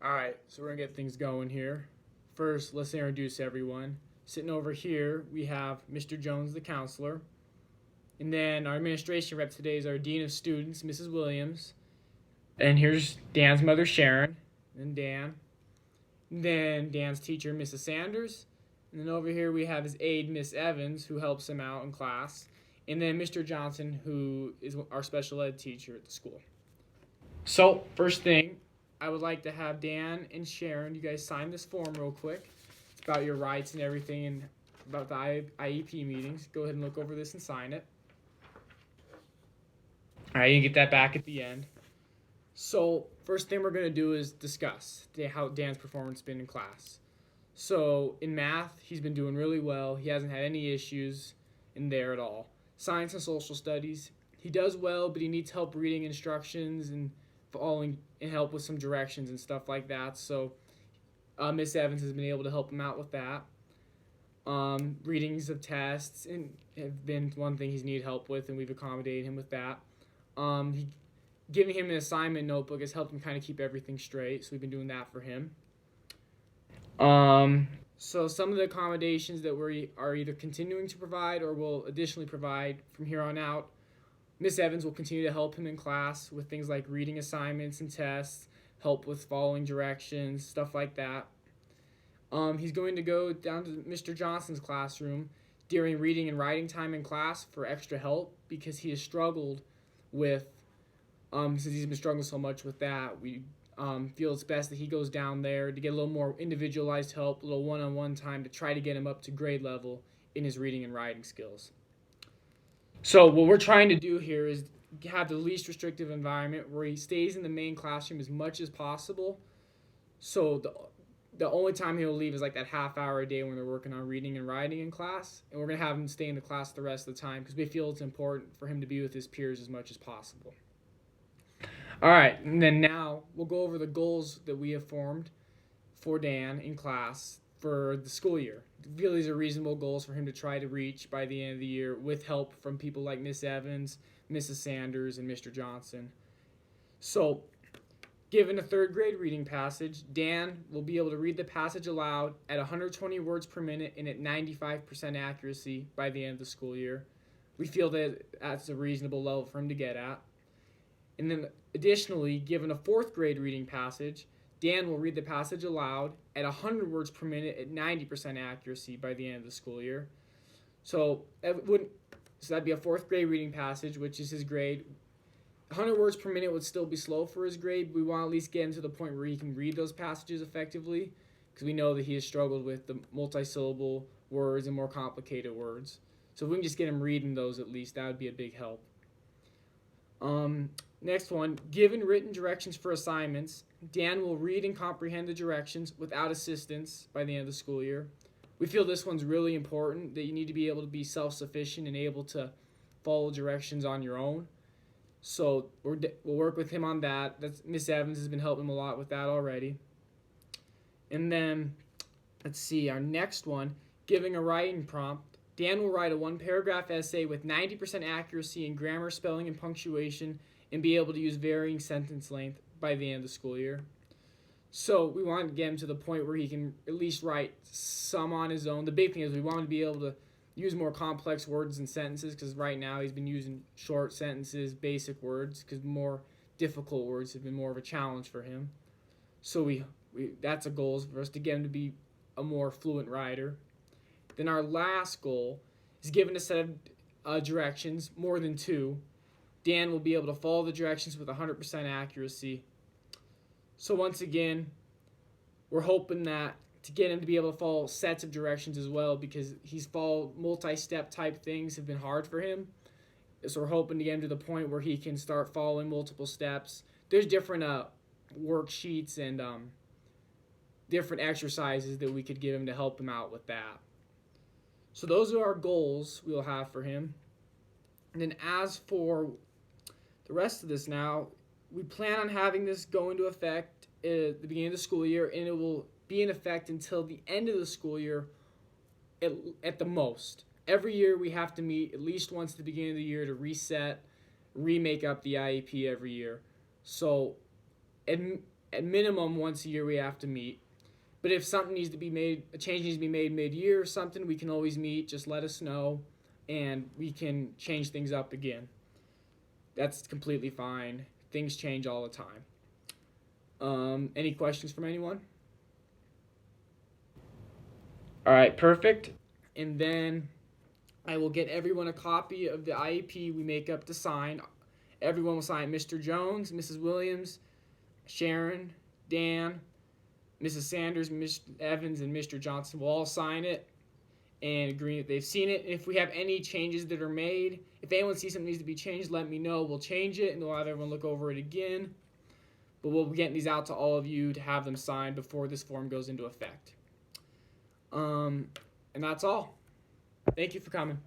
Alright, so we're going to get things going here. First, let's introduce everyone. Sitting over here, we have Mr. Jones, the counselor. And then our administration rep today is our Dean of Students, Mrs. Williams. And here's Dan's mother, Sharon. And Dan. And then Dan's teacher, Mrs. Sanders. And then over here we have his aide, Miss Evans, who helps him out in class. And then Mr. Johnson, who is our special ed teacher at the school. So, first thing, I would like to have Dan and Sharon, you guys sign this form real quick. It's about your rights and everything and about the IEP meetings. Go ahead and look over this and sign it. Alright, you can get that back at the end. So, first thing we're going to do is discuss how Dan's performance has been in class. So, in math, he's been doing really well. He hasn't had any issues in there at all. Science and social studies, he does well, but he needs help reading instructions and following and help with some directions and stuff like that. So Miss Evans has been able to help him out with that. Readings of tests and have been one thing he's needed help with, and we've accommodated him with that. Giving him an assignment notebook has helped him kind of keep everything straight, so we've been doing that for him. So some of the accommodations that we are either continuing to provide or will additionally provide from here on out. Miss Evans will continue to help him in class with things like reading assignments and tests, help with following directions, stuff like that. He's going to go down to Mr. Johnson's classroom during reading and writing time in class for extra help because he has struggled with, since he's been struggling so much with that, we feel it's best that he goes down there to get a little more individualized help, a little one-on-one time to try to get him up to grade level in his reading and writing skills. So what we're trying to do here is have the least restrictive environment where he stays in the main classroom as much as possible. So the only time he'll leave is like that half hour a day when they're working on reading and writing in class. And we're going to have him stay in the class the rest of the time because we feel it's important for him to be with his peers as much as possible. All right, and then now we'll go over the goals that we have formed for Dan in class for the school year. I feel these are reasonable goals for him to try to reach by the end of the year with help from people like Miss Evans, Mrs. Sanders, and Mr. Johnson. So, given a third grade reading passage, Dan will be able to read the passage aloud at 120 words per minute and at 95% accuracy by the end of the school year. We feel that that's a reasonable level for him to get at. And then additionally, given a fourth grade reading passage, Dan will read the passage aloud at 100 words per minute at 90% accuracy by the end of the school year. So that'd be a fourth grade reading passage, which is his grade. 100 words per minute would still be slow for his grade, but we want to at least get him to the point where he can read those passages effectively because we know that he has struggled with the multi-syllable words and more complicated words. So if we can just get him reading those at least, that would be a big help. Next one, given written directions for assignments, Dan will read and comprehend the directions without assistance by the end of the school year. We feel this one's really important, that you need to be able to be self-sufficient and able to follow directions on your own. So we'll work with him on that. Miss Evans has been helping him a lot with that already. And then, let's see, our next one, giving a writing prompt. Dan will write a one-paragraph essay with 90% accuracy in grammar, spelling, and punctuation and be able to use varying sentence length by the end of the school year. So we want to get him to the point where he can at least write some on his own. The big thing is we want him to be able to use more complex words and sentences because right now he's been using short sentences, basic words, because more difficult words have been more of a challenge for him. So that's a goal for us to get him to be a more fluent writer. Then our last goal is given a set of directions, more than two. Dan will be able to follow the directions with 100% accuracy. So once again, we're hoping that to get him to be able to follow sets of directions as well because he's followed multi-step type things have been hard for him. So we're hoping to get him to the point where he can start following multiple steps. There's different worksheets and different exercises that we could give him to help him out with that. So those are our goals we'll have for him. And then as for the rest of this now, we plan on having this go into effect at the beginning of the school year, and it will be in effect until the end of the school year at the most. Every year we have to meet at least once at the beginning of the year to reset, remake up the IEP every year. So at minimum once a year we have to meet. But if something needs to be made, a change needs to be made mid-year or something, we can always meet. Just let us know, and we can change things up again. That's completely fine. Things change all the time. Any questions from anyone? All right, perfect. And then I will get everyone a copy of the IEP we make up to sign. Everyone will sign. Mr. Jones, Mrs. Williams, Sharon, Dan, Mrs. Sanders, Mr. Evans, and Mr. Johnson will all sign it and agree that they've seen it. If we have any changes that are made, if anyone sees something needs to be changed, let me know. We'll change it, and we'll have everyone look over it again. But we'll be getting these out to all of you to have them signed before this form goes into effect. And that's all. Thank you for coming.